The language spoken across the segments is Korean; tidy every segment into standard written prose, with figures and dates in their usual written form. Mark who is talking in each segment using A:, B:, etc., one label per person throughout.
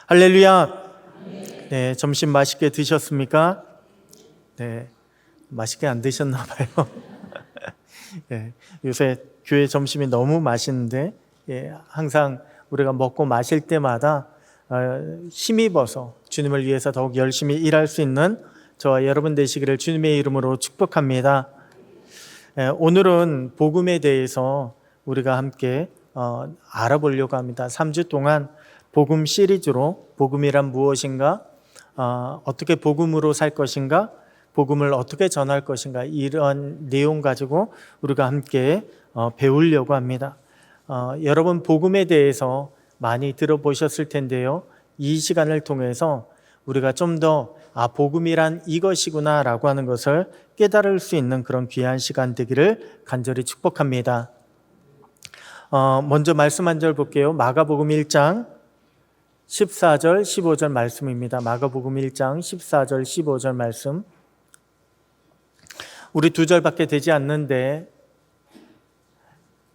A: 할렐루야. 네, 점심 맛있게 드셨습니까? 네, 맛있게 안 드셨나 봐요. 네, 요새 교회 점심이 너무 맛있는데 항상 우리가 먹고 마실 때마다 힘입어서 주님을 위해서 더욱 열심히 일할 수 있는 저와 여러분 되시기를 주님의 이름으로 축복합니다. 오늘은 복음에 대해서 우리가 함께 알아보려고 합니다. 3주 동안 복음 시리즈로 복음이란 무엇인가, 어떻게 복음으로 살 것인가, 복음을 어떻게 전할 것인가, 이런 내용 가지고 우리가 함께 배우려고 합니다. 여러분 복음에 대해서 많이 들어보셨을 텐데요. 이 시간을 통해서 우리가 좀 더 복음이란 이것이구나 라고 하는 것을 깨달을 수 있는 그런 귀한 시간 되기를 간절히 축복합니다. 먼저 말씀 한 절 볼게요. 마가복음 1장 14절 15절 말씀입니다. 마가복음 1장 14절 15절 말씀. 우리 두 절밖에 되지 않는데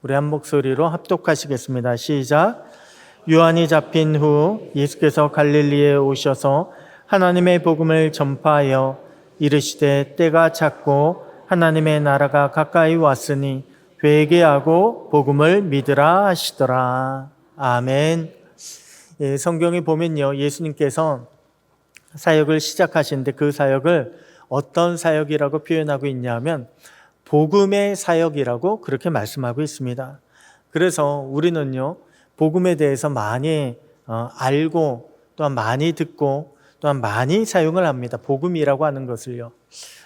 A: 우리 한 목소리로 합독하시겠습니다. 시작. 요한이 잡힌 후 예수께서 갈릴리에 오셔서 하나님의 복음을 전파하여 이르시되 때가 찼고 하나님의 나라가 가까이 왔으니 회개하고 복음을 믿으라 하시더라. 아멘. 성경에 보면요, 예수님께서 사역을 시작하시는데 그 사역을 어떤 사역이라고 표현하고 있냐면 복음의 사역이라고 그렇게 말씀하고 있습니다. 그래서 우리는요, 복음에 대해서 많이 알고 또한 많이 듣고 또한 많이 사용을 합니다. 복음이라고 하는 것을요.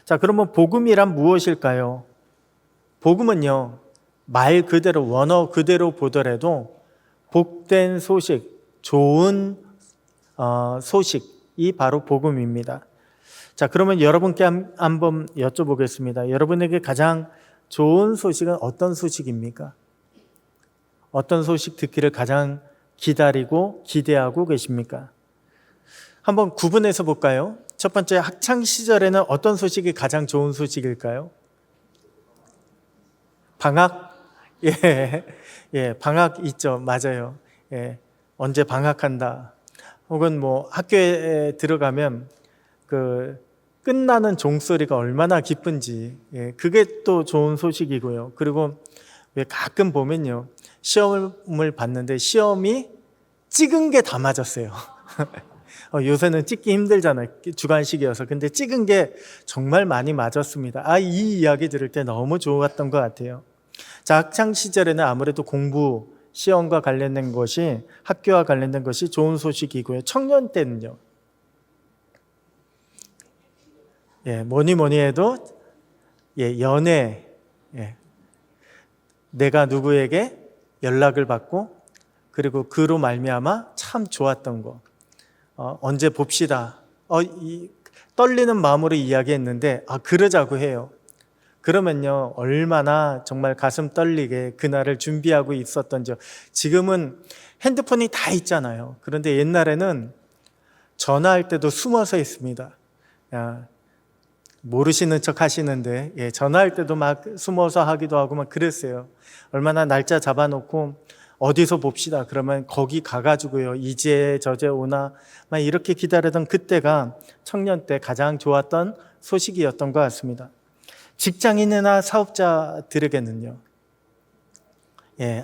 A: 자, 그러면 복음이란 무엇일까요? 복음은요, 말 그대로 원어 그대로 보더라도 복된 소식, 좋은 소식이 바로 복음입니다. 자, 그러면 여러분께 한번 여쭤보겠습니다. 여러분에게 가장 좋은 소식은 어떤 소식입니까? 어떤 소식 듣기를 가장 기다리고 기대하고 계십니까? 한번 구분해서 볼까요? 첫 번째, 학창 시절에는 어떤 소식이 가장 좋은 소식일까요? 방학? 방학 있죠. 맞아요. 언제 방학한다. 혹은 뭐 학교에 들어가면 그 끝나는 종소리가 얼마나 기쁜지, 그게 또 좋은 소식이고요. 그리고 왜 가끔 보면요, 시험을 봤는데 시험이 찍은 게 다 맞았어요. 요새는 찍기 힘들잖아요. 주관식이어서. 근데 찍은 게 정말 많이 맞았습니다. 이 이야기 들을 때 너무 좋았던 것 같아요. 자, 학창 시절에는 아무래도 공부, 시험과 관련된 것이, 학교와 관련된 것이 좋은 소식이고요. 청년 때는요, 뭐니 해도 연애, 내가 누구에게 연락을 받고 그리고 그로 말미암아 참 좋았던 거, 언제 봅시다, 떨리는 마음으로 이야기했는데 그러자고 해요. 그러면요, 얼마나 정말 가슴 떨리게 그날을 준비하고 있었던지. 지금은 핸드폰이 다 있잖아요. 그런데 옛날에는 전화할 때도 숨어서 했습니다. 모르시는 척 하시는데 전화할 때도 막 숨어서 하기도 하고 막 그랬어요. 얼마나 날짜 잡아놓고 어디서 봅시다 그러면 거기 가가지고요, 이제 저제 오나 막 이렇게 기다리던 그때가 청년 때 가장 좋았던 소식이었던 것 같습니다. 직장인이나 사업자들에게는요,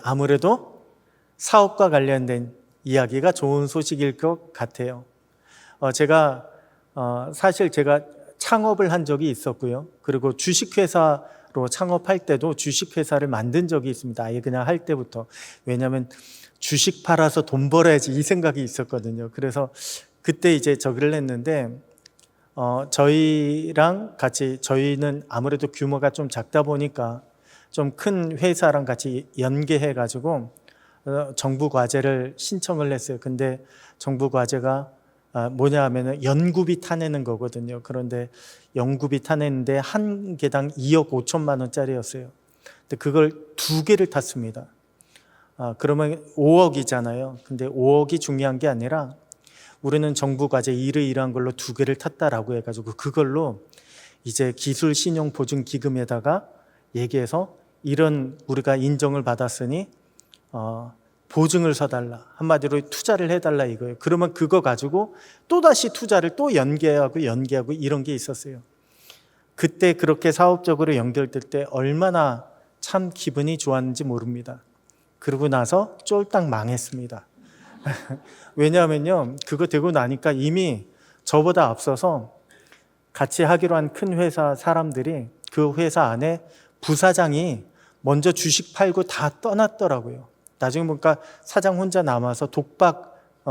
A: 아무래도 사업과 관련된 이야기가 좋은 소식일 것 같아요. 사실 제가 창업을 한 적이 있었고요. 그리고 주식회사로 창업할 때도 주식회사를 만든 적이 있습니다. 아예 그냥 할 때부터. 왜냐하면 주식 팔아서 돈 벌어야지 이 생각이 있었거든요. 그래서 그때 이제 저기를 했는데, 저희랑 같이, 저희는 아무래도 규모가 좀 작다 보니까 좀 큰 회사랑 같이 연계해가지고 정부 과제를 신청을 했어요. 근데 정부 과제가 뭐냐 하면은 연구비 타내는 거거든요. 그런데 연구비 타내는데 한 개당 2억 5천만 원짜리였어요. 근데 그걸 2개를 탔습니다. 그러면 5억이잖아요. 근데 5억이 중요한 게 아니라 우리는 정부 과제 이러이러한 걸로 2개를 탔다라고 해가지고 그걸로 이제 기술 신용 보증 기금에다가 얘기해서 이런 우리가 인정을 받았으니 보증을 서달라. 한마디로 투자를 해달라 이거예요. 그러면 그거 가지고 또다시 투자를 또 연계하고 이런 게 있었어요. 그때 그렇게 사업적으로 연결될 때 얼마나 참 기분이 좋았는지 모릅니다. 그러고 나서 쫄딱 망했습니다. 왜냐하면요, 그거 되고 나니까 이미 저보다 앞서서 같이 하기로 한 큰 회사 사람들이 그 회사 안에 부사장이 먼저 주식 팔고 다 떠났더라고요. 나중에 보니까 사장 혼자 남아서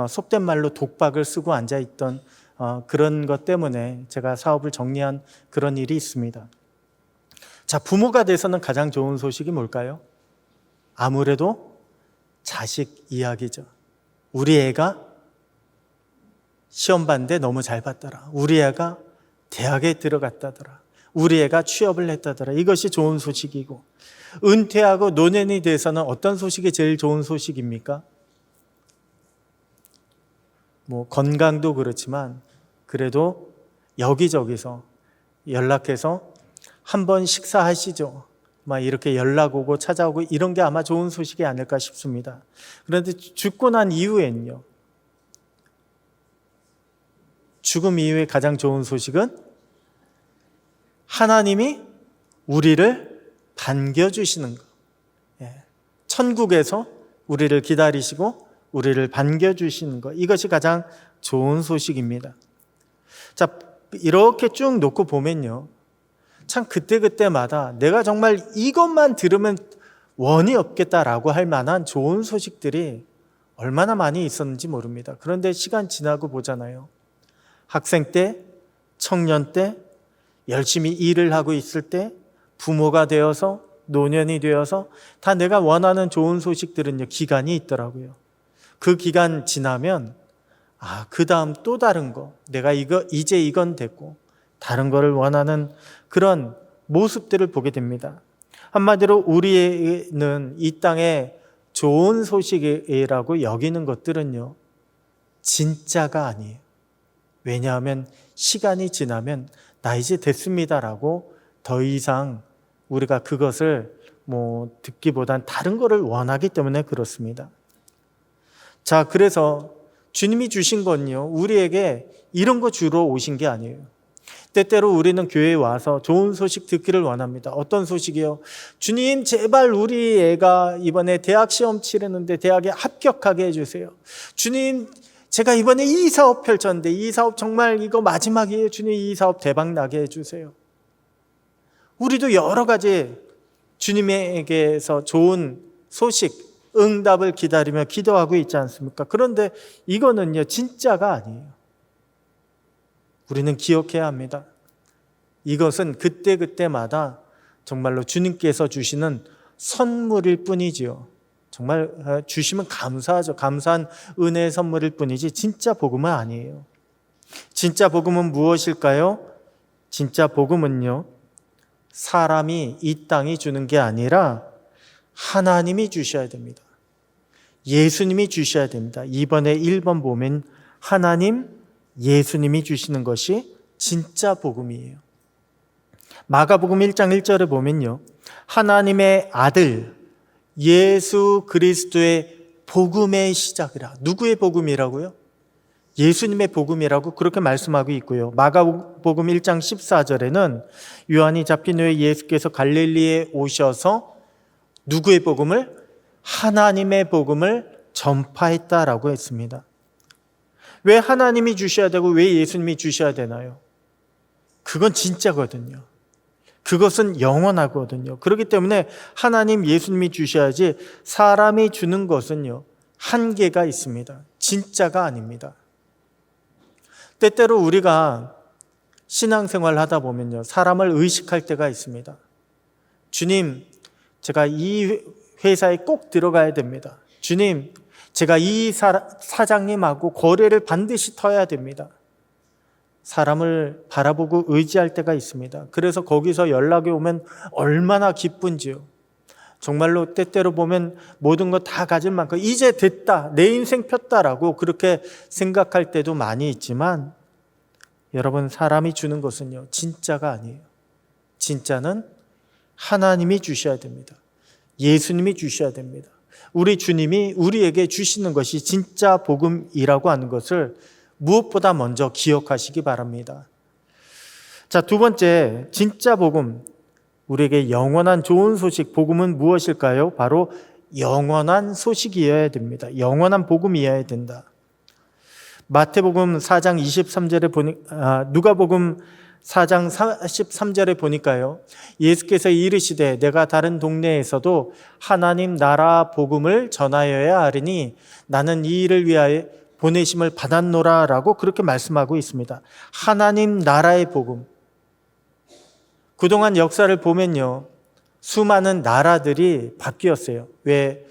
A: 속된 말로 독박을 쓰고 앉아있던 그런 것 때문에 제가 사업을 정리한 그런 일이 있습니다. 자, 부모가 돼서는 가장 좋은 소식이 뭘까요? 아무래도 자식 이야기죠. 우리 애가 시험 봤는데 너무 잘 봤더라. 우리 애가 대학에 들어갔다더라. 우리 애가 취업을 했다더라. 이것이 좋은 소식이고, 은퇴하고 노년이 돼서는 어떤 소식이 제일 좋은 소식입니까? 건강도 그렇지만 그래도 여기저기서 연락해서 한번 식사하시죠. 막 이렇게 연락 오고 찾아오고 이런 게 아마 좋은 소식이 아닐까 싶습니다. 그런데 죽고 난 이후에는요, 죽음 이후에 가장 좋은 소식은 하나님이 우리를 반겨주시는 것. 천국에서 우리를 기다리시고 우리를 반겨주시는 것. 이것이 가장 좋은 소식입니다. 자, 이렇게 쭉 놓고 보면요, 참 그때그때마다 내가 정말 이것만 들으면 원이 없겠다라고 할 만한 좋은 소식들이 얼마나 많이 있었는지 모릅니다. 그런데 시간 지나고 보잖아요. 학생 때, 청년 때, 열심히 일을 하고 있을 때, 부모가 되어서, 노년이 되어서 다 내가 원하는 좋은 소식들은요, 기간이 있더라고요. 그 기간 지나면 그 다음 또 다른 거, 내가 이제 이건 됐고 다른 거를 원하는 그런 모습들을 보게 됩니다. 한마디로 우리는 이 땅에 좋은 소식이라고 여기는 것들은요, 진짜가 아니에요. 왜냐하면 시간이 지나면 나 이제 됐습니다라고 더 이상 우리가 그것을 듣기보단 다른 거를 원하기 때문에 그렇습니다. 자, 그래서 주님이 주신 건요, 우리에게 이런 거 주러 오신 게 아니에요. 때때로 우리는 교회에 와서 좋은 소식 듣기를 원합니다. 어떤 소식이요? 주님, 제발 우리 애가 이번에 대학 시험 치르는데 대학에 합격하게 해주세요. 주님, 제가 이번에 이 사업 펼쳤는데 이 사업 정말 이거 마지막이에요. 주님, 이 사업 대박 나게 해주세요. 우리도 여러 가지 주님에게서 좋은 소식, 응답을 기다리며 기도하고 있지 않습니까? 그런데 이거는요, 진짜가 아니에요. 우리는 기억해야 합니다. 이것은 그때그때마다 정말로 주님께서 주시는 선물일 뿐이지요. 정말 주시면 감사하죠. 감사한 은혜의 선물일 뿐이지 진짜 복음은 아니에요. 진짜 복음은 무엇일까요? 진짜 복음은요, 사람이 이 땅이 주는 게 아니라 하나님이 주셔야 됩니다. 예수님이 주셔야 됩니다. 이번에 1번 보면 하나님, 예수님이 주시는 것이 진짜 복음이에요. 마가복음 1장 1절에 보면요, 하나님의 아들 예수 그리스도의 복음의 시작이라. 누구의 복음이라고요? 예수님의 복음이라고 그렇게 말씀하고 있고요. 마가복음 1장 14절에는 요한이 잡힌 후에 예수께서 갈릴리에 오셔서 누구의 복음을? 하나님의 복음을 전파했다라고 했습니다. 왜 하나님이 주셔야 되고 왜 예수님이 주셔야 되나요? 그건 진짜거든요. 그것은 영원하거든요. 그렇기 때문에 하나님, 예수님이 주셔야지, 사람이 주는 것은요, 한계가 있습니다. 진짜가 아닙니다. 때때로 우리가 신앙생활을 하다 보면요, 사람을 의식할 때가 있습니다. 주님, 제가 이 회사에 꼭 들어가야 됩니다. 주님, 제가 이 사장님하고 거래를 반드시 터야 됩니다. 사람을 바라보고 의지할 때가 있습니다. 그래서 거기서 연락이 오면 얼마나 기쁜지요. 정말로 때때로 보면 모든 거 다 가질 만큼 이제 됐다, 내 인생 폈다라고 그렇게 생각할 때도 많이 있지만, 여러분, 사람이 주는 것은요, 진짜가 아니에요. 진짜는 하나님이 주셔야 됩니다. 예수님이 주셔야 됩니다. 우리 주님이 우리에게 주시는 것이 진짜 복음이라고 하는 것을 무엇보다 먼저 기억하시기 바랍니다. 자, 두 번째, 진짜 복음, 우리에게 영원한 좋은 소식, 복음은 무엇일까요? 바로 영원한 소식이어야 됩니다. 영원한 복음이어야 된다. 마태복음 4장 23절에 누가복음 4장 43절에 보니까요, 예수께서 이르시되 내가 다른 동네에서도 하나님 나라 복음을 전하여야 하리니 나는 이 일을 위하여 보내심을 받았노라 라고 그렇게 말씀하고 있습니다. 하나님 나라의 복음. 그동안 역사를 보면요, 수많은 나라들이 바뀌었어요. 왜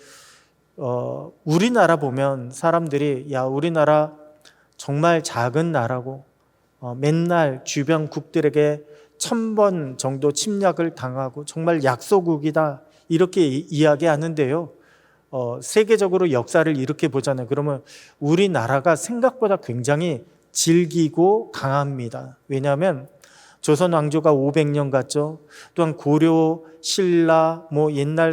A: 우리나라 보면 사람들이 야, 우리나라 정말 작은 나라고 맨날 주변 국들에게 1000번 정도 침략을 당하고 정말 약소국이다, 이렇게 이야기하는데요. 세계적으로 역사를 이렇게 보잖아요. 그러면 우리나라가 생각보다 굉장히 질기고 강합니다. 왜냐하면 조선 왕조가 500년 갔죠. 또한 고려, 신라, 옛날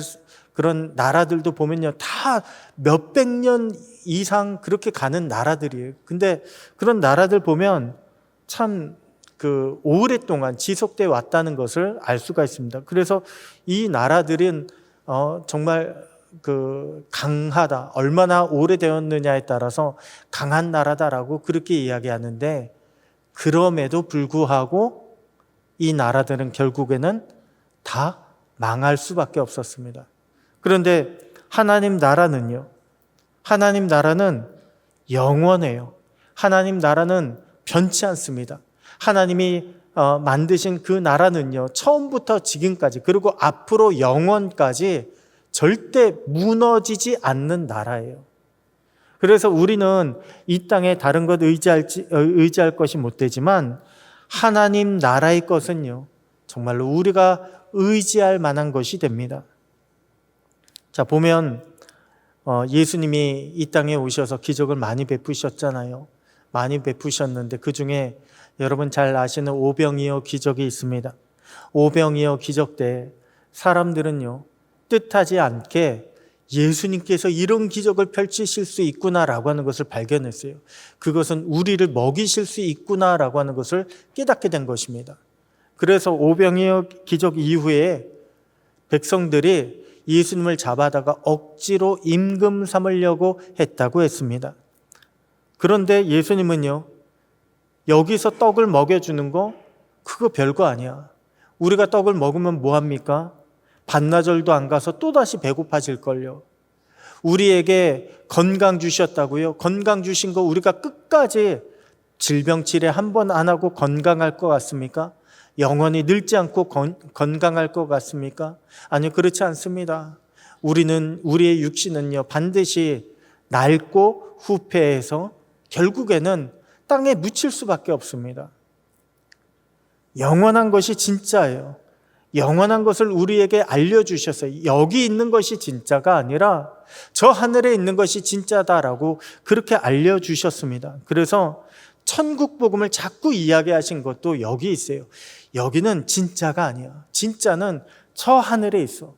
A: 그런 나라들도 보면요, 다 몇백 년 이상 그렇게 가는 나라들이에요. 근데 그런 나라들 보면 참 오랫동안 지속돼 왔다는 것을 알 수가 있습니다. 그래서 이 나라들은 정말 강하다, 얼마나 오래되었느냐에 따라서 강한 나라다라고 그렇게 이야기하는데, 그럼에도 불구하고 이 나라들은 결국에는 다 망할 수밖에 없었습니다. 그런데 하나님 나라는요, 하나님 나라는 영원해요. 하나님 나라는 변치 않습니다. 하나님이 만드신 그 나라는요, 처음부터 지금까지, 그리고 앞으로 영원까지 절대 무너지지 않는 나라예요. 그래서 우리는 이 땅에 다른 것 의지할 것이 못 되지만 하나님 나라의 것은요, 정말로 우리가 의지할 만한 것이 됩니다. 자, 보면 예수님이 이 땅에 오셔서 기적을 많이 베푸셨잖아요. 많이 베푸셨는데 그 중에 여러분 잘 아시는 오병이어 기적이 있습니다. 오병이어 기적 때 사람들은요, 뜻하지 않게 예수님께서 이런 기적을 펼치실 수 있구나라고 하는 것을 발견했어요. 그것은 우리를 먹이실 수 있구나라고 하는 것을 깨닫게 된 것입니다. 그래서 오병이어 기적 이후에 백성들이 예수님을 잡아다가 억지로 임금 삼으려고 했다고 했습니다. 그런데 예수님은요, 여기서 떡을 먹여주는 거 그거 별거 아니야. 우리가 떡을 먹으면 뭐합니까? 반나절도 안 가서 또다시 배고파질걸요. 우리에게 건강 주셨다고요? 건강 주신 거 우리가 끝까지 질병치레 한 번 안 하고 건강할 것 같습니까? 영원히 늙지 않고 건강할 것 같습니까? 아니요, 그렇지 않습니다. 우리의 육신은요, 반드시 낡고 후패해서 결국에는 땅에 묻힐 수밖에 없습니다. 영원한 것이 진짜예요. 영원한 것을 우리에게 알려주셨어요. 여기 있는 것이 진짜가 아니라 저 하늘에 있는 것이 진짜다라고 그렇게 알려주셨습니다. 그래서 천국 복음을 자꾸 이야기하신 것도 여기 있어요. 여기는 진짜가 아니야. 진짜는 저 하늘에 있어.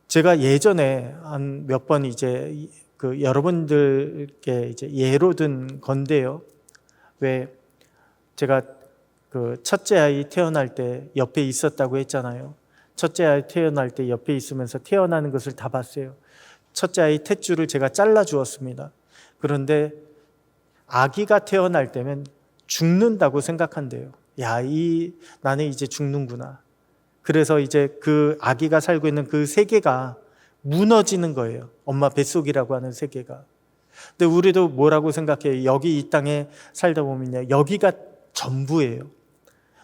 A: 제가 예전에 한 몇 번 여러분들께 예로 든 건데요. 왜 제가 첫째 아이 태어날 때 옆에 있었다고 했잖아요. 첫째 아이 태어날 때 옆에 있으면서 태어나는 것을 다 봤어요. 첫째 아이 탯줄을 제가 잘라 주었습니다. 그런데 아기가 태어날 때면 죽는다고 생각한대요. 나는 이제 죽는구나. 그래서 이제 그 아기가 살고 있는 그 세계가 무너지는 거예요. 엄마 뱃속이라고 하는 세계가. 근데 우리도 뭐라고 생각해요? 여기 이 땅에 살다 보면요, 여기가 전부예요.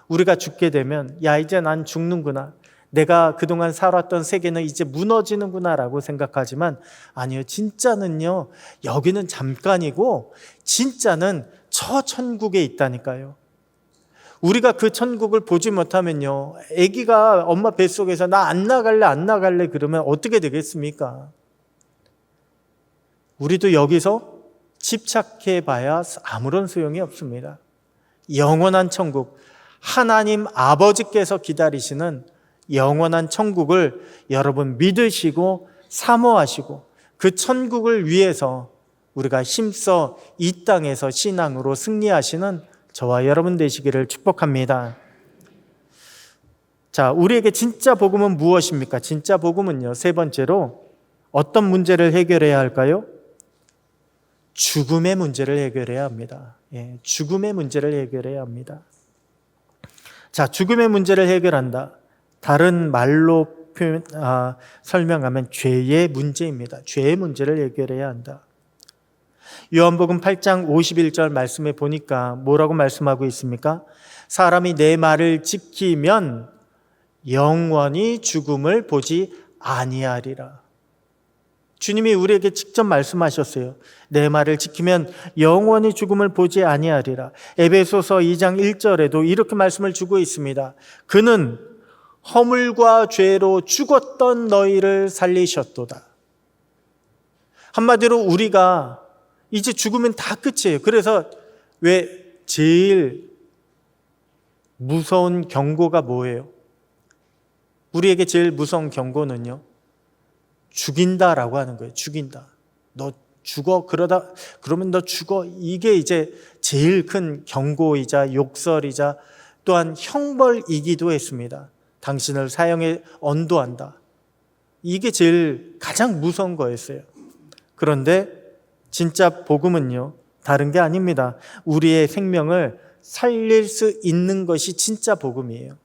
A: 우리가 죽게 되면 이제 난 죽는구나. 내가 그동안 살았던 세계는 이제 무너지는구나 라고 생각하지만 아니요, 진짜는요, 여기는 잠깐이고 진짜는 저 천국에 있다니까요. 우리가 그 천국을 보지 못하면요, 아기가 엄마 뱃속에서 나 안 나갈래 그러면 어떻게 되겠습니까? 우리도 여기서 집착해 봐야 아무런 소용이 없습니다. 영원한 천국, 하나님 아버지께서 기다리시는 영원한 천국을 여러분 믿으시고 사모하시고 그 천국을 위해서 우리가 힘써 이 땅에서 신앙으로 승리하시는 저와 여러분 되시기를 축복합니다. 자, 우리에게 진짜 복음은 무엇입니까? 진짜 복음은요, 세 번째로 어떤 문제를 해결해야 할까요? 죽음의 문제를 해결해야 합니다. 예, 죽음의 문제를 해결해야 합니다. 자, 죽음의 문제를 해결한다. 다른 말로 설명하면 죄의 문제입니다. 죄의 문제를 해결해야 한다. 요한복음 8장 51절 말씀에 보니까 뭐라고 말씀하고 있습니까? 사람이 내 말을 지키면 영원히 죽음을 보지 아니하리라. 주님이 우리에게 직접 말씀하셨어요. 내 말을 지키면 영원히 죽음을 보지 아니하리라. 에베소서 2장 1절에도 이렇게 말씀을 주고 있습니다. 그는 허물과 죄로 죽었던 너희를 살리셨도다. 한마디로 우리가 이제 죽으면 다 끝이에요. 그래서 왜 제일 무서운 경고가 뭐예요? 우리에게 제일 무서운 경고는요, 죽인다라고 하는 거예요. 죽인다. 너 죽어. 그러면 너 죽어. 이게 이제 제일 큰 경고이자 욕설이자 또한 형벌이기도 했습니다. 당신을 사형에 언도한다. 이게 제일 가장 무서운 거였어요. 그런데 진짜 복음은요, 다른 게 아닙니다. 우리의 생명을 살릴 수 있는 것이 진짜 복음이에요.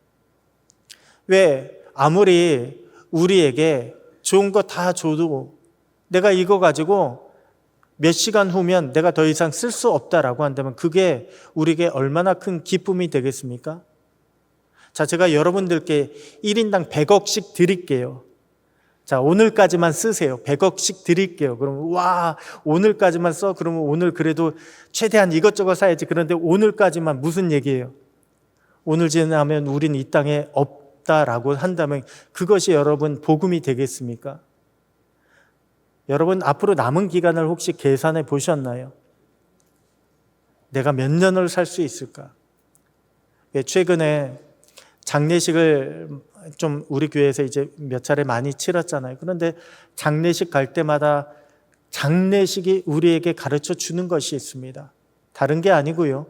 A: 왜? 아무리 우리에게 좋은 거 다 줘도 내가 이거 가지고 몇 시간 후면 내가 더 이상 쓸 수 없다라고 한다면 그게 우리에게 얼마나 큰 기쁨이 되겠습니까? 자, 제가 여러분들께 1인당 100억씩 드릴게요. 자, 오늘까지만 쓰세요. 100억씩 드릴게요. 그러면 와, 오늘까지만 써? 그러면 오늘 그래도 최대한 이것저것 사야지. 그런데 오늘까지만 무슨 얘기예요? 오늘 지나면 우린 이 땅에 없다라고 한다면 그것이 여러분 복음이 되겠습니까? 여러분 앞으로 남은 기간을 혹시 계산해 보셨나요? 내가 몇 년을 살 수 있을까? 최근에 장례식을 좀 우리 교회에서 이제 몇 차례 많이 치렀잖아요. 그런데 장례식 갈 때마다 장례식이 우리에게 가르쳐 주는 것이 있습니다. 다른 게 아니고요.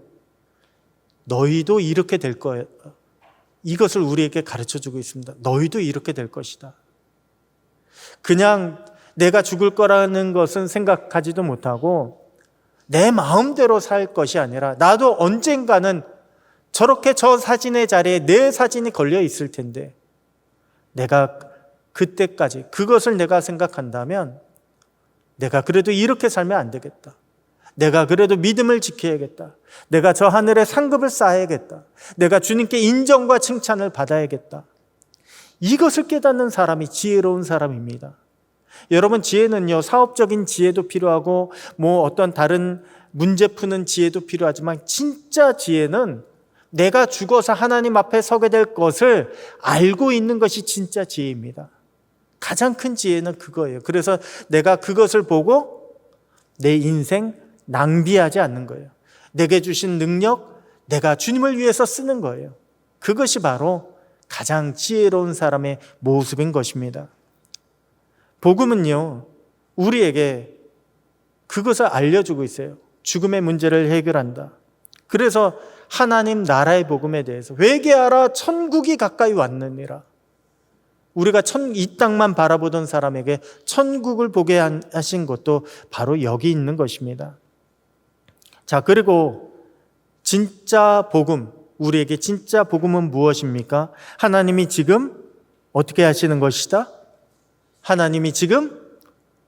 A: 너희도 이렇게 될 거예요. 이것을 우리에게 가르쳐 주고 있습니다. 너희도 이렇게 될 것이다. 그냥 내가 죽을 거라는 것은 생각하지도 못하고 내 마음대로 살 것이 아니라 나도 언젠가는 저렇게 저 사진의 자리에 내 사진이 걸려 있을 텐데 내가 그때까지 그것을 내가 생각한다면 내가 그래도 이렇게 살면 안 되겠다. 내가 그래도 믿음을 지켜야겠다. 내가 저 하늘에 상급을 쌓아야겠다. 내가 주님께 인정과 칭찬을 받아야겠다. 이것을 깨닫는 사람이 지혜로운 사람입니다. 여러분, 지혜는요, 사업적인 지혜도 필요하고 뭐 어떤 다른 문제 푸는 지혜도 필요하지만 진짜 지혜는 내가 죽어서 하나님 앞에 서게 될 것을 알고 있는 것이 진짜 지혜입니다. 가장 큰 지혜는 그거예요. 그래서 내가 그것을 보고 내 인생 낭비하지 않는 거예요. 내게 주신 능력, 내가 주님을 위해서 쓰는 거예요. 그것이 바로 가장 지혜로운 사람의 모습인 것입니다. 복음은요, 우리에게 그것을 알려주고 있어요. 죽음의 문제를 해결한다. 그래서 하나님 나라의 복음에 대해서 회개하라, 천국이 가까이 왔느니라. 우리가 이 땅만 바라보던 사람에게 천국을 보게 하신 것도 바로 여기 있는 것입니다. 자, 그리고 진짜 복음, 우리에게 진짜 복음은 무엇입니까? 하나님이 지금 어떻게 하시는 것이다? 하나님이 지금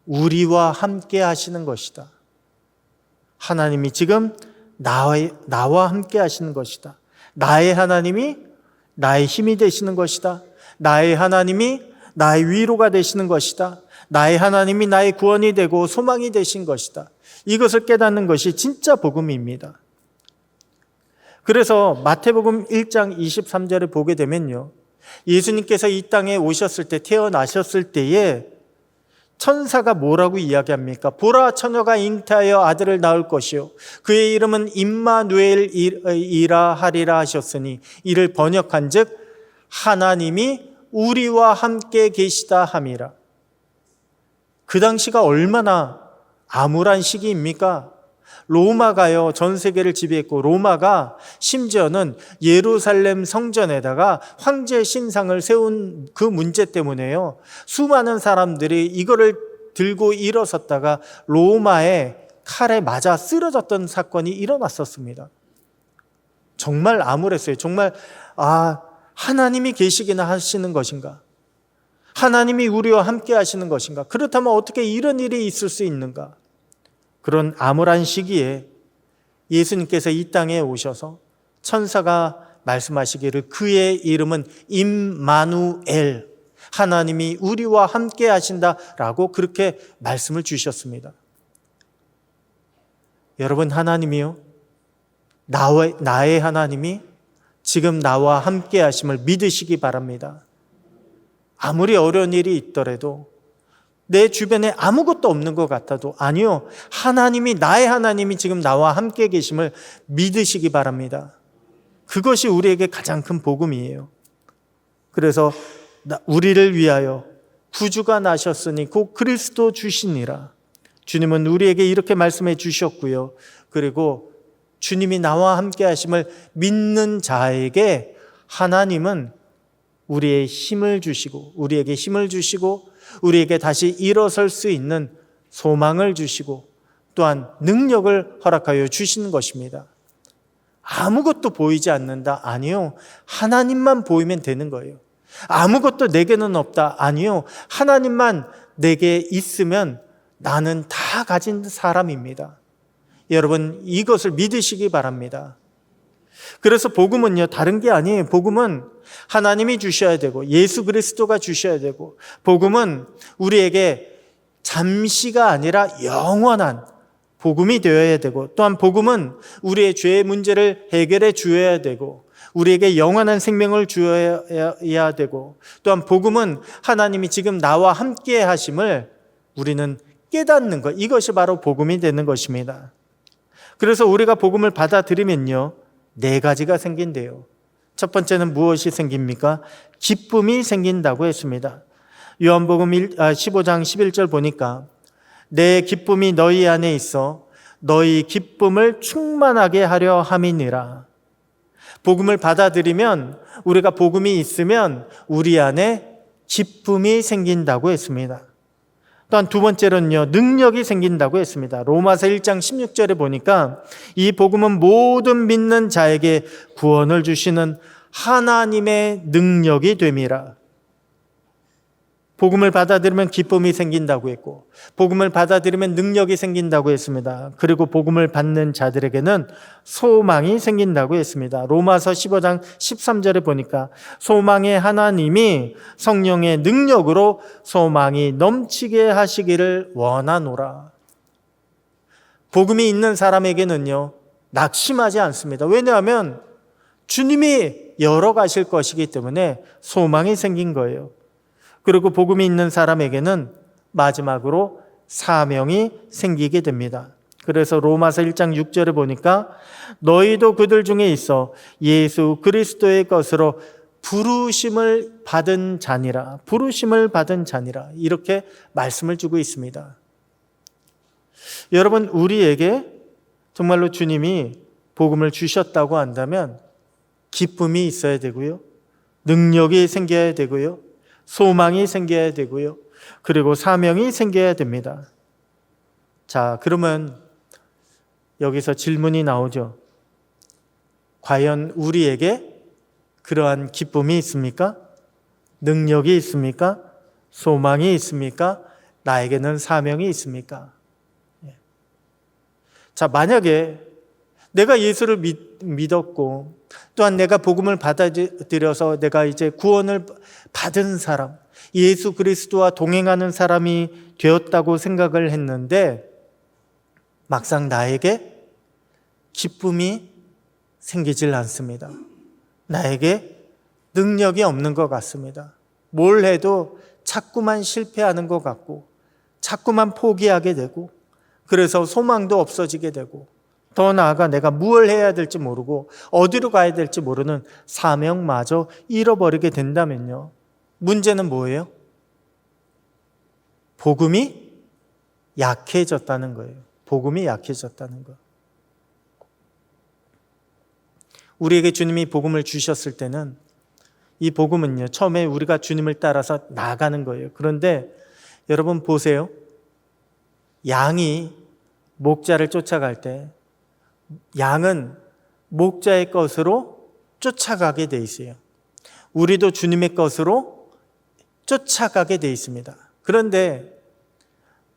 A: 우리와 함께 하시는 것이다. 하나님이 지금 나와 함께 하시는 것이다. 나의 하나님이 나의 힘이 되시는 것이다. 나의 하나님이 나의 위로가 되시는 것이다. 나의 하나님이 나의 구원이 되고 소망이 되신 것이다. 이것을 깨닫는 것이 진짜 복음입니다. 그래서 마태복음 1장 23절에 보게 되면요, 예수님께서 이 땅에 오셨을 때, 태어나셨을 때에 천사가 뭐라고 이야기합니까? 보라, 처녀가 잉태하여 아들을 낳을 것이요 그의 이름은 임마누엘이라 하리라 하셨으니 이를 번역한즉 하나님이 우리와 함께 계시다 함이라. 그 당시가 얼마나 암울한 시기입니까? 로마가요, 전 세계를 지배했고, 로마가 심지어는 예루살렘 성전에다가 황제 신상을 세운 그 문제 때문에요, 수많은 사람들이 이거를 들고 일어섰다가 로마의 칼에 맞아 쓰러졌던 사건이 일어났었습니다. 정말 암울했어요. 정말 하나님이 계시기나 하시는 것인가? 하나님이 우리와 함께 하시는 것인가? 그렇다면 어떻게 이런 일이 있을 수 있는가? 그런 암울한 시기에 예수님께서 이 땅에 오셔서 천사가 말씀하시기를 그의 이름은 임마누엘, 하나님이 우리와 함께 하신다라고 그렇게 말씀을 주셨습니다. 여러분, 하나님이요, 나의 하나님이 지금 나와 함께 하심을 믿으시기 바랍니다. 아무리 어려운 일이 있더라도, 내 주변에 아무것도 없는 것 같아도, 아니요, 하나님이, 나의 하나님이 지금 나와 함께 계심을 믿으시기 바랍니다. 그것이 우리에게 가장 큰 복음이에요. 그래서 우리를 위하여 구주가 나셨으니 곧 그리스도 주시니라. 주님은 우리에게 이렇게 말씀해 주셨고요. 그리고 주님이 나와 함께 하심을 믿는 자에게 하나님은 우리의 힘을 주시고, 우리에게 힘을 주시고, 우리에게 다시 일어설 수 있는 소망을 주시고, 또한 능력을 허락하여 주시는 것입니다. 아무것도 보이지 않는다? 아니요, 하나님만 보이면 되는 거예요. 아무것도 내게는 없다? 아니요, 하나님만 내게 있으면 나는 다 가진 사람입니다. 여러분, 이것을 믿으시기 바랍니다. 그래서 복음은요, 다른 게 아니에요. 복음은 하나님이 주셔야 되고, 예수 그리스도가 주셔야 되고, 복음은 우리에게 잠시가 아니라 영원한 복음이 되어야 되고, 또한 복음은 우리의 죄의 문제를 해결해 주어야 되고, 우리에게 영원한 생명을 주어야 되고, 또한 복음은 하나님이 지금 나와 함께 하심을 우리는 깨닫는 것, 이것이 바로 복음이 되는 것입니다. 그래서 우리가 복음을 받아들이면요, 4가지가 생긴대요. 첫 번째는 무엇이 생깁니까? 기쁨이 생긴다고 했습니다. 요한복음 15장 11절 보니까 내 기쁨이 너희 안에 있어 너희 기쁨을 충만하게 하려 함이니라. 복음을 받아들이면, 우리가 복음이 있으면 우리 안에 기쁨이 생긴다고 했습니다. 또한 두 번째로는요, 능력이 생긴다고 했습니다. 로마서 1장 16절에 보니까 이 복음은 모든 믿는 자에게 구원을 주시는 하나님의 능력이 됨이라. 복음을 받아들이면 기쁨이 생긴다고 했고, 복음을 받아들이면 능력이 생긴다고 했습니다. 그리고 복음을 받는 자들에게는 소망이 생긴다고 했습니다. 로마서 15장 13절에 보니까 소망의 하나님이 성령의 능력으로 소망이 넘치게 하시기를 원하노라. 복음이 있는 사람에게는요, 낙심하지 않습니다. 왜냐하면 주님이 열어가실 것이기 때문에 소망이 생긴 거예요. 그리고 복음이 있는 사람에게는 마지막으로 사명이 생기게 됩니다. 그래서 로마서 1장 6절에 보니까 너희도 그들 중에 있어 예수 그리스도의 것으로 부르심을 받은 자니라. 부르심을 받은 자니라. 이렇게 말씀을 주고 있습니다. 여러분, 우리에게 정말로 주님이 복음을 주셨다고 한다면 기쁨이 있어야 되고요, 능력이 생겨야 되고요, 소망이 생겨야 되고요, 그리고 사명이 생겨야 됩니다. 자, 그러면 여기서 질문이 나오죠. 과연 우리에게 그러한 기쁨이 있습니까? 능력이 있습니까? 소망이 있습니까? 나에게는 사명이 있습니까? 자, 만약에 내가 예수를 믿었고, 또한 내가 복음을 받아들여서 내가 이제 구원을 받은 사람, 예수 그리스도와 동행하는 사람이 되었다고 생각을 했는데 막상 나에게 기쁨이 생기질 않습니다. 나에게 능력이 없는 것 같습니다. 뭘 해도 자꾸만 실패하는 것 같고, 자꾸만 포기하게 되고, 그래서 소망도 없어지게 되고, 더 나아가 내가 무엇을 해야 될지 모르고 어디로 가야 될지 모르는 사명마저 잃어버리게 된다면요, 문제는 뭐예요? 복음이 약해졌다는 거예요. 복음이 약해졌다는 거. 우리에게 주님이 복음을 주셨을 때는 이 복음은요, 처음에 우리가 주님을 따라서 나가는 거예요. 그런데 여러분 보세요. 양이 목자를 쫓아갈 때 양은 목자의 것으로 쫓아가게 돼 있어요. 우리도 주님의 것으로 쫓아가게 돼 있습니다. 그런데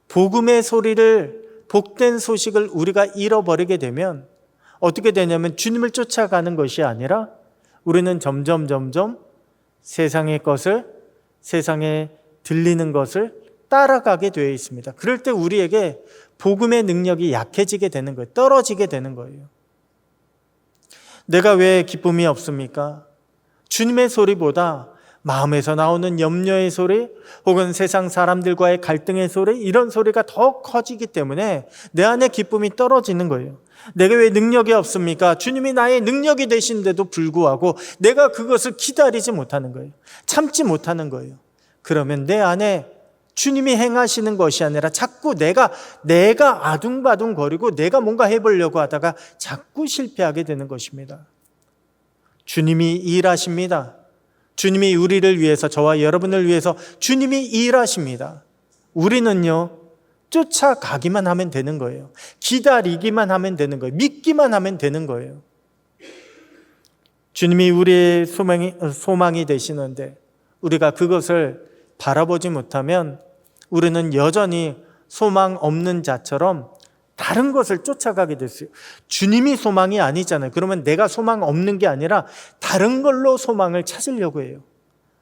A: 복음의 소리를, 복된 소식을 우리가 잃어버리게 되면 어떻게 되냐면 주님을 쫓아가는 것이 아니라 우리는 점점 세상의 것을, 세상에 들리는 것을 따라가게 되어 있습니다. 그럴 때 우리에게 복음의 능력이 약해지게 되는 거예요. 떨어지게 되는 거예요. 내가 왜 기쁨이 없습니까? 주님의 소리보다 마음에서 나오는 염려의 소리, 혹은 세상 사람들과의 갈등의 소리, 이런 소리가 더 커지기 때문에 내 안에 기쁨이 떨어지는 거예요. 내가 왜 능력이 없습니까? 주님이 나의 능력이 되신데도 불구하고 내가 그것을 기다리지 못하는 거예요. 참지 못하는 거예요. 그러면 내 안에 주님이 행하시는 것이 아니라 자꾸 내가 아둥바둥거리고 내가 뭔가 해보려고 하다가 자꾸 실패하게 되는 것입니다. 주님이 일하십니다. 주님이 우리를 위해서, 저와 여러분을 위해서 주님이 일하십니다. 우리는요, 쫓아가기만 하면 되는 거예요. 기다리기만 하면 되는 거예요. 믿기만 하면 되는 거예요. 주님이 우리의 소망이 되시는데 우리가 그것을 바라보지 못하면 우리는 여전히 소망 없는 자처럼 다른 것을 쫓아가게 됐어요. 주님이 소망이 아니잖아요. 그러면 내가 소망 없는 게 아니라 다른 걸로 소망을 찾으려고 해요.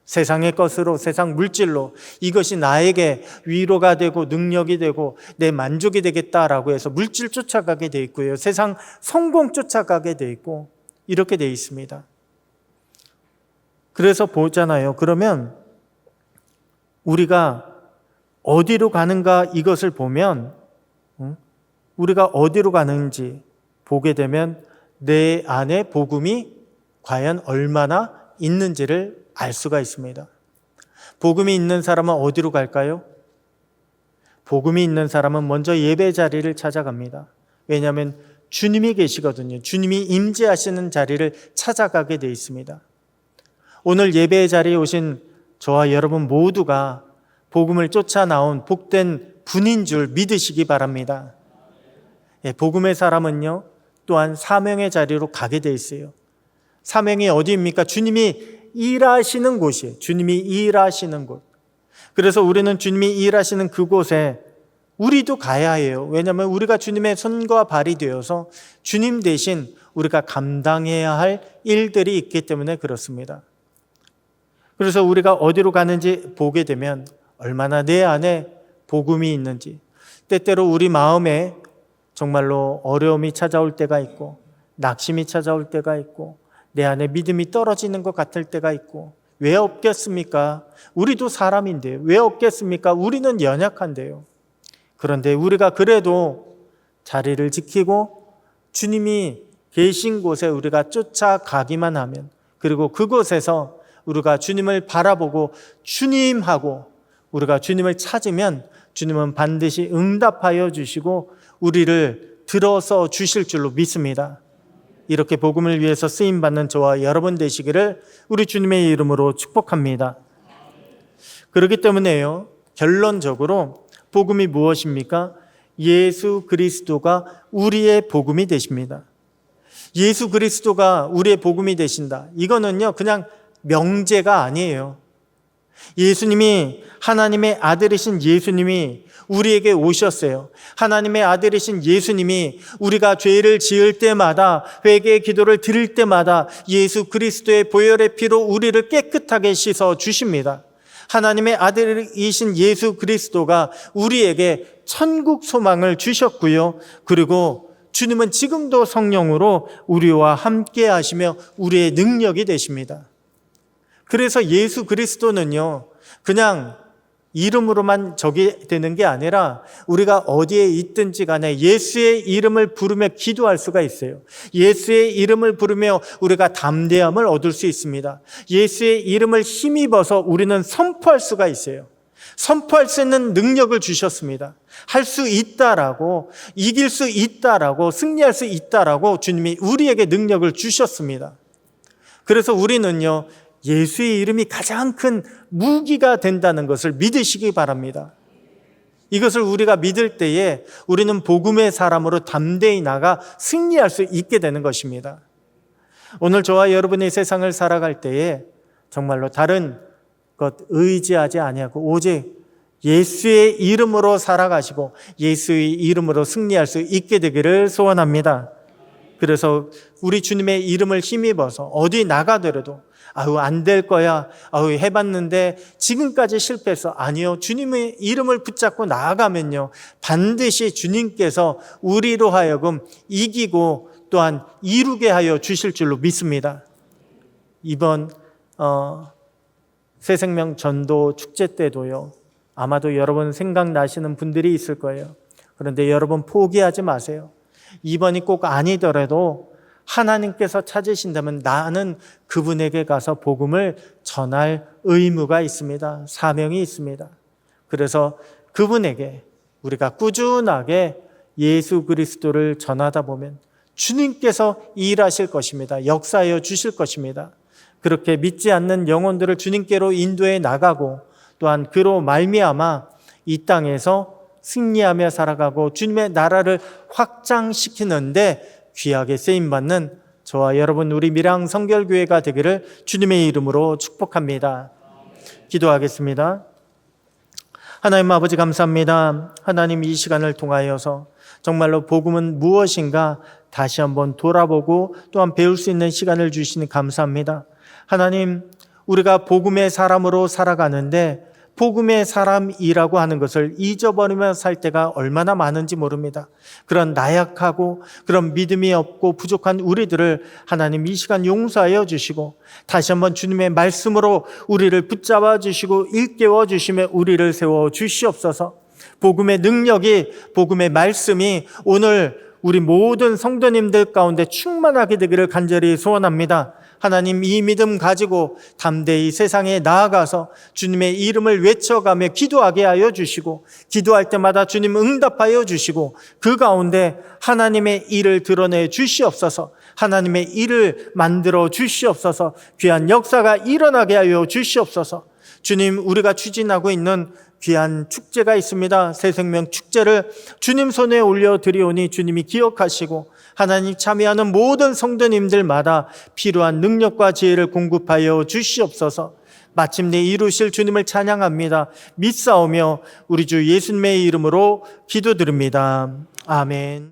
A: 세상의 것으로, 세상 물질로, 이것이 나에게 위로가 되고 능력이 되고 내 만족이 되겠다라고 해서 물질 쫓아가게 돼 있고요. 세상 성공 쫓아가게 돼 있고 이렇게 돼 있습니다. 그래서 보잖아요. 그러면 우리가 어디로 가는가 이것을 보면, 우리가 어디로 가는지 보게 되면 내 안에 복음이 과연 얼마나 있는지를 알 수가 있습니다. 복음이 있는 사람은 어디로 갈까요? 복음이 있는 사람은 먼저 예배 자리를 찾아갑니다. 왜냐하면 주님이 계시거든요. 주님이 임재하시는 자리를 찾아가게 돼 있습니다. 오늘 예배 자리에 오신 저와 여러분 모두가 복음을 쫓아 나온 복된 분인 줄 믿으시기 바랍니다. 복음의 사람은요, 또한 사명의 자리로 가게 돼 있어요. 사명이 어디입니까? 주님이 일하시는 곳이에요. 주님이 일하시는 곳. 그래서 우리는 주님이 일하시는 그곳에 우리도 가야 해요. 왜냐하면 우리가 주님의 손과 발이 되어서 주님 대신 우리가 감당해야 할 일들이 있기 때문에 그렇습니다. 그래서 우리가 어디로 가는지 보게 되면 얼마나 내 안에 복음이 있는지, 때때로 우리 마음에 정말로 어려움이 찾아올 때가 있고 낙심이 찾아올 때가 있고 내 안에 믿음이 떨어지는 것 같을 때가 있고, 왜 없겠습니까? 우리도 사람인데요. 왜 없겠습니까? 우리는 연약한데요. 그런데 우리가 그래도 자리를 지키고 주님이 계신 곳에 우리가 쫓아가기만 하면, 그리고 그곳에서 우리가 주님을 바라보고 주님하고 우리가 주님을 찾으면 주님은 반드시 응답하여 주시고 우리를 들어서 주실 줄로 믿습니다. 이렇게 복음을 위해서 쓰임받는 저와 여러분 되시기를 우리 주님의 이름으로 축복합니다. 그렇기 때문에요, 결론적으로 복음이 무엇입니까? 예수 그리스도가 우리의 복음이 되십니다. 예수 그리스도가 우리의 복음이 되신다. 이거는요, 그냥 명제가 아니에요. 예수님이, 하나님의 아들이신 예수님이 우리에게 오셨어요. 하나님의 아들이신 예수님이 우리가 죄를 지을 때마다, 회개의 기도를 드릴 때마다 예수 그리스도의 보혈의 피로 우리를 깨끗하게 씻어 주십니다. 하나님의 아들이신 예수 그리스도가 우리에게 천국 소망을 주셨고요. 그리고 주님은 지금도 성령으로 우리와 함께 하시며 우리의 능력이 되십니다. 그래서 예수 그리스도는요, 그냥 이름으로만 적이 되는 게 아니라 우리가 어디에 있든지 간에 예수의 이름을 부르며 기도할 수가 있어요. 예수의 이름을 부르며 우리가 담대함을 얻을 수 있습니다. 예수의 이름을 힘입어서 우리는 선포할 수가 있어요. 선포할 수 있는 능력을 주셨습니다. 할 수 있다라고, 이길 수 있다라고, 승리할 수 있다라고 주님이 우리에게 능력을 주셨습니다. 그래서 우리는요, 예수의 이름이 가장 큰 무기가 된다는 것을 믿으시기 바랍니다. 이것을 우리가 믿을 때에 우리는 복음의 사람으로 담대히 나가 승리할 수 있게 되는 것입니다. 오늘 저와 여러분이 세상을 살아갈 때에 정말로 다른 것 의지하지 아니하고 오직 예수의 이름으로 살아가시고 예수의 이름으로 승리할 수 있게 되기를 소원합니다. 그래서 우리 주님의 이름을 힘입어서 어디 나가더라도 아유 안 될 거야, 아유 해봤는데 지금까지 실패했어. 아니요, 주님의 이름을 붙잡고 나아가면요 반드시 주님께서 우리로 하여금 이기고 또한 이루게 하여 주실 줄로 믿습니다. 이번 새생명 전도 축제 때도요, 아마도 여러분 생각나시는 분들이 있을 거예요. 그런데 여러분 포기하지 마세요. 이번이 꼭 아니더라도 하나님께서 찾으신다면 나는 그분에게 가서 복음을 전할 의무가 있습니다. 사명이 있습니다. 그래서 그분에게 우리가 꾸준하게 예수 그리스도를 전하다 보면 주님께서 일하실 것입니다. 역사하여 주실 것입니다. 그렇게 믿지 않는 영혼들을 주님께로 인도해 나가고 또한 그로 말미암아 이 땅에서 승리하며 살아가고 주님의 나라를 확장시키는데 귀하게 쓰임받는 저와 여러분 우리 밀양 성결교회가 되기를 주님의 이름으로 축복합니다. 기도하겠습니다. 하나님 아버지 감사합니다. 하나님 이 시간을 통하여서 정말로 복음은 무엇인가 다시 한번 돌아보고 또한 배울 수 있는 시간을 주시니 감사합니다. 하나님, 우리가 복음의 사람으로 살아가는데 복음의 사람이라고 하는 것을 잊어버리며 살 때가 얼마나 많은지 모릅니다. 그런 나약하고 그런 믿음이 없고 부족한 우리들을 하나님 이 시간 용서하여 주시고 다시 한번 주님의 말씀으로 우리를 붙잡아 주시고 일깨워 주시며 우리를 세워 주시옵소서. 복음의 능력이, 복음의 말씀이 오늘 우리 모든 성도님들 가운데 충만하게 되기를 간절히 소원합니다. 하나님, 이 믿음 가지고 담대히 세상에 나아가서 주님의 이름을 외쳐가며 기도하게 하여 주시고 기도할 때마다 주님 응답하여 주시고 그 가운데 하나님의 일을 드러내 주시옵소서. 하나님의 일을 만들어 주시옵소서. 귀한 역사가 일어나게 하여 주시옵소서. 주님, 우리가 추진하고 있는 귀한 축제가 있습니다. 새생명 축제를 주님 손에 올려드리오니 주님이 기억하시고 하나님 참여하는 모든 성도님들마다 필요한 능력과 지혜를 공급하여 주시옵소서. 마침내 이루실 주님을 찬양합니다. 믿사오며 우리 주 예수님의 이름으로 기도드립니다. 아멘.